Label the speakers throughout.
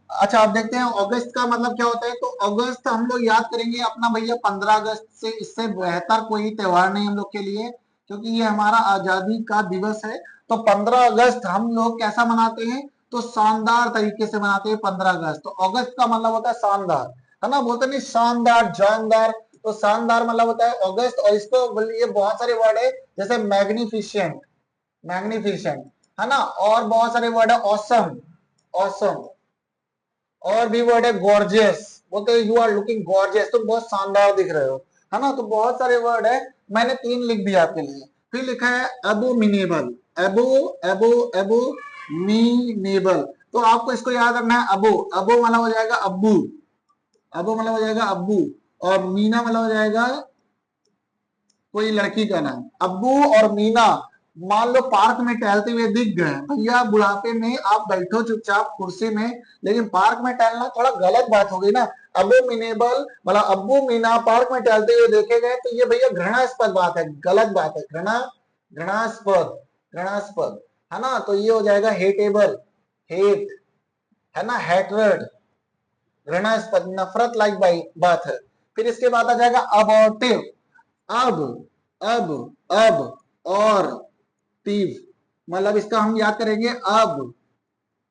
Speaker 1: अच्छा आप देखते हैं अगस्त का मतलब क्या होता है। तो अगस्त हम लोग याद करेंगे अपना भैया 15 अगस्त से, इससे बेहतर कोई त्योहार नहीं हम लोग के लिए, क्योंकि ये हमारा आजादी का दिवस है। तो 15 अगस्त हम लोग कैसा मनाते हैं, तो शानदार तरीके से मनाते हैं 15 अगस्त। तो अगस्त का मतलब होता है शानदार, है ना, बोलते नहीं शानदार जानदार। तो शानदार मतलब होता है अगस्त। और इसको ये बहुत सारे वर्ड है, जैसे मैग्निफिशियंट, मैग्निफिशियंट, है ना, और बहुत सारे वर्ड है ऑसम, ऑसम, और भी वर्ड है गॉर्जियस, बोलते हैं यू आर लुकिंग गॉर्जियस, तुम बहुत शानदार दिख रहे हो, है ना। तो बहुत सारे वर्ड है, मैंने 3 लिख दिया आपके लिए। फिर लिखा है एबोमिनेबल, एबो, एबो, एबो मीनेबल। तो आपको इसको याद रखना है, अबो, अबो मतलब हो जाएगा अब्बू, अबो मतलब हो जाएगा अब्बू, और मीना मतलब हो जाएगा कोई लड़की का नाम। अब्बू और मीना, मान लो पार्क में टहलते हुए दिख गए भैया, बुढ़ापे में आप बैठो चुपचाप कुर्सी में, लेकिन पार्क में टहलना थोड़ा गलत बात हो गई ना। अबू मिनेबल मतलब अब्बू मीना पार्क में टहलते हुए देखे गए, तो ये भैया घृणास्पद बात है, गलत बात है, घृणास्पद, घृणास्पद, है ना। तो ये हो जाएगा हेटेबल, हेट, है ना, हेटरेड, घृणास्पद, नफरत लायक बात है। फिर इसके बाद आ जाएगा अबॉर्टिव, अब, अब, अब, और टीव, मतलब इसका हम याद करेंगे अब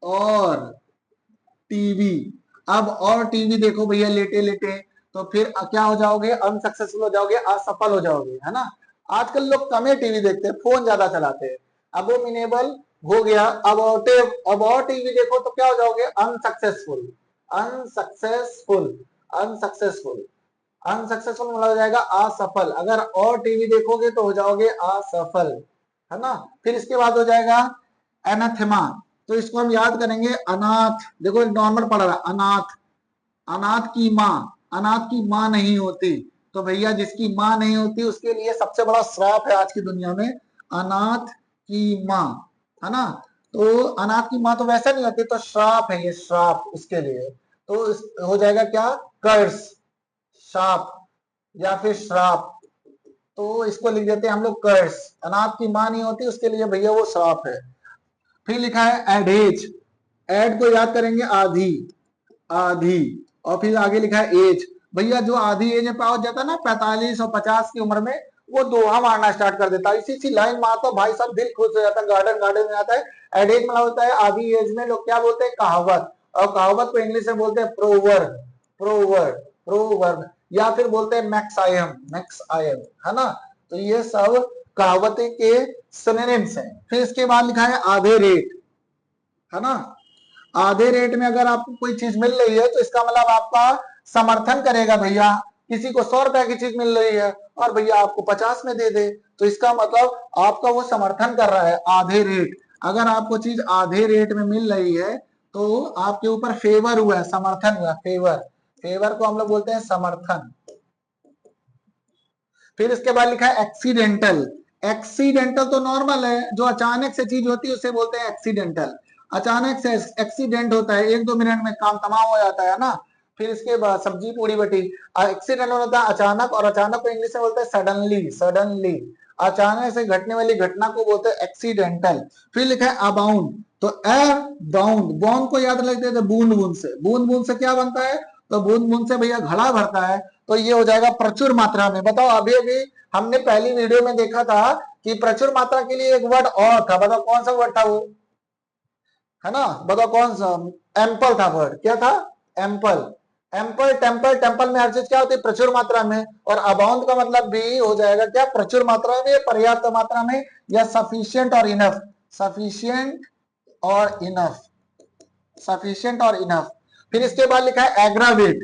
Speaker 1: और टीवी। अब और टीवी देखो भैया लेटे लेटे, तो फिर क्या हो जाओगे, अनसक्सेसफुल हो जाओगे, असफल हो जाओगे, है ना। आजकल लोग कम ही टीवी देखते हैं, फोन ज्यादा चलाते हैं। अबोमिनेबल हो गया, अबॉर्टिव, अब और टीवी देखो तो क्या हो जाओगे, अनसक्सेसफुल, अनसक्सेसफुल, अनसक्सेसफुल, अनसक्सेसफुल मतलब हो जाएगा असफल। अगर और टीवी देखोगे तो हो जाओगे असफल, है ना। फिर इसके बाद हो जाएगा एनाथेमा। तो इसको हम याद करेंगे अनाथ, देखो नॉर्मल पढ़ रहा है अनाथ, अनाथ की माँ, अनाथ की माँ नहीं होती। तो भैया जिसकी माँ नहीं होती उसके लिए सबसे बड़ा श्राप है आज की दुनिया में, अनाथ की माँ, है ना। तो अनाथ की माँ तो वैसा नहीं होती, तो श्राप है ये, श्राप उसके लिए। तो हो जाएगा क्या, कर्स, शाप, या फिर श्राप। तो इसको लिख देते हैं हम लोग कर्स, अनाथ की मां नहीं होती उसके लिए भैया वो श्राप है। फिर लिखा है एडेज, एड को याद करेंगे आधी, आधी, और फिर आगे लिखा है एज। भैया जो आधी एज में पहुंच जाता है ना 45 और 50 की उम्र में, वो दोहा मारना स्टार्ट कर देता है, इसी सी लाइन मारता भाई साहब दिल खुश हो जाता है, गार्डन गार्डन में आता है। एडेज मतलब होता है आधी एज में, लोग क्या बोलते हैं, कहावत, और कहावत को इंग्लिश में बोलते हैं प्रोवर्ब, प्रोवर्ब, प्रोवर्ब, या फिर बोलते हैं मैक्सायम, मैक्सायम, है ना। तो ये सब कहावतें के सिनोनिम्स हैं। फिर इसके बाद लिखा है आधे रेट, है ना। आधे रेट में अगर आपको कोई चीज मिल रही है तो इसका मतलब आपका समर्थन करेगा भैया। किसी को 100 रुपए की चीज मिल रही है और भैया आपको 50 में दे दे, तो इसका मतलब आपका वो समर्थन कर रहा है, आधे रेट। अगर आपको चीज आधे रेट में मिल रही है तो आपके ऊपर फेवर हुआ है, समर्थन हुआ, फेवर, फेवर को हम लोग बोलते हैं समर्थन। फिर इसके बाद लिखा है एक्सीडेंटल, एक्सीडेंटल तो नॉर्मल है, जो अचानक से चीज होती है उसे बोलते हैं एक्सीडेंटल। अचानक से एक्सीडेंट होता है, 1-2 मिनट में काम तमाम हो जाता है ना। फिर इसके बाद सब्जी पूरी बटी, एक्सीडेंट होता है अचानक, और अचानक को इंग्लिश में बोलते हैं सडनली, सडनली, अचानक से घटने वाली घटना को बोलते हैं एक्सीडेंटल। फिर लिखा है अबाउंड, तो ए बाउंड, बाउंड को याद रखते थे बूंद बूंद से, बूंद बूंद से क्या बनता है, तो बूंद बूंद से भैया घड़ा भरता है। तो ये हो जाएगा प्रचुर मात्रा में। बताओ अभी अभी हमने पहली वीडियो में देखा था कि प्रचुर मात्रा के लिए एक वर्ड और था, बताओ कौन सा वर्ड था वो, है ना, बताओ कौन सा, एम्पल था वर्ड, क्या था, एम्पल, एम्पल, टेम्पल, टेम्पल में हर चीज क्या होती है, प्रचुर मात्रा में। और अबाउंड का मतलब भी हो जाएगा क्या, प्रचुर मात्रा में, पर्याप्त मात्रा में, या सफिशियंट और इनफ, सफिशियंट और इनफ, सफिशियंट और इनफ। फिर इसके बाद लिखा है एग्रावेट,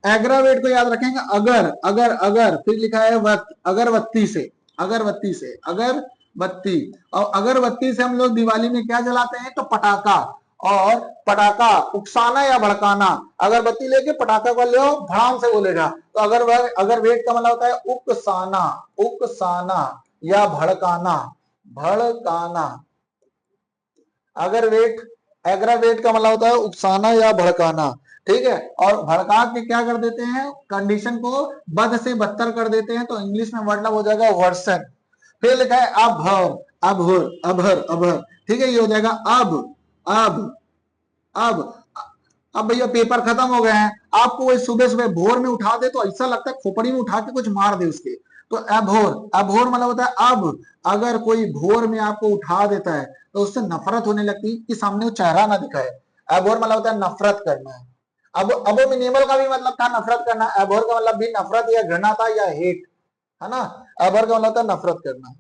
Speaker 1: एग्रावेट को याद रखेंगे अगर, अगर, अगर, फिर लिखा है वक्त, अगरबत्ती से, अगरबत्ती से, अगरबत्ती। और अगरबत्ती से हम लोग दिवाली में क्या जलाते हैं, तो पटाखा। और पटाखा उकसाना या भड़काना, अगरबत्ती लेके पटाखा को ले भड़ाम से बोलेगा, तो अगर वेट का मतलब होता है उकसाना, उकसाना या भड़काना, भड़काना। अगर वेट, एग्रावेट का मतलब होता है उकसाना या भड़काना, ठीक है। और भड़का के क्या कर देते हैं, कंडीशन को बद से बदतर कर देते हैं, तो इंग्लिश में मतलब हो जाएगा वर्सन। फिर लिखा है अभर, अभर, अभर, अभर, ठीक है, ये हो जाएगा अब, अब, अब, अब भैया पेपर खत्म हो गए हैं, आपको वही सुबह सुबह भोर में उठा दे तो ऐसा लगता है खोपड़ी में उठा के कुछ मार दे उसके। तो अभोर, अभोर मतलब होता है अब। अगर कोई भोर में आपको उठा देता है तो उससे नफरत होने लगती है कि सामने वो चेहरा ना दिखाए। अभोर मतलब होता है नफरत करना है। अब अबोमिनेबल का भी मतलब था नफरत करना, अभोर का मतलब भी नफरत या घृणा था या हेट, है ना। अभोर का मतलब होता है नफरत करना।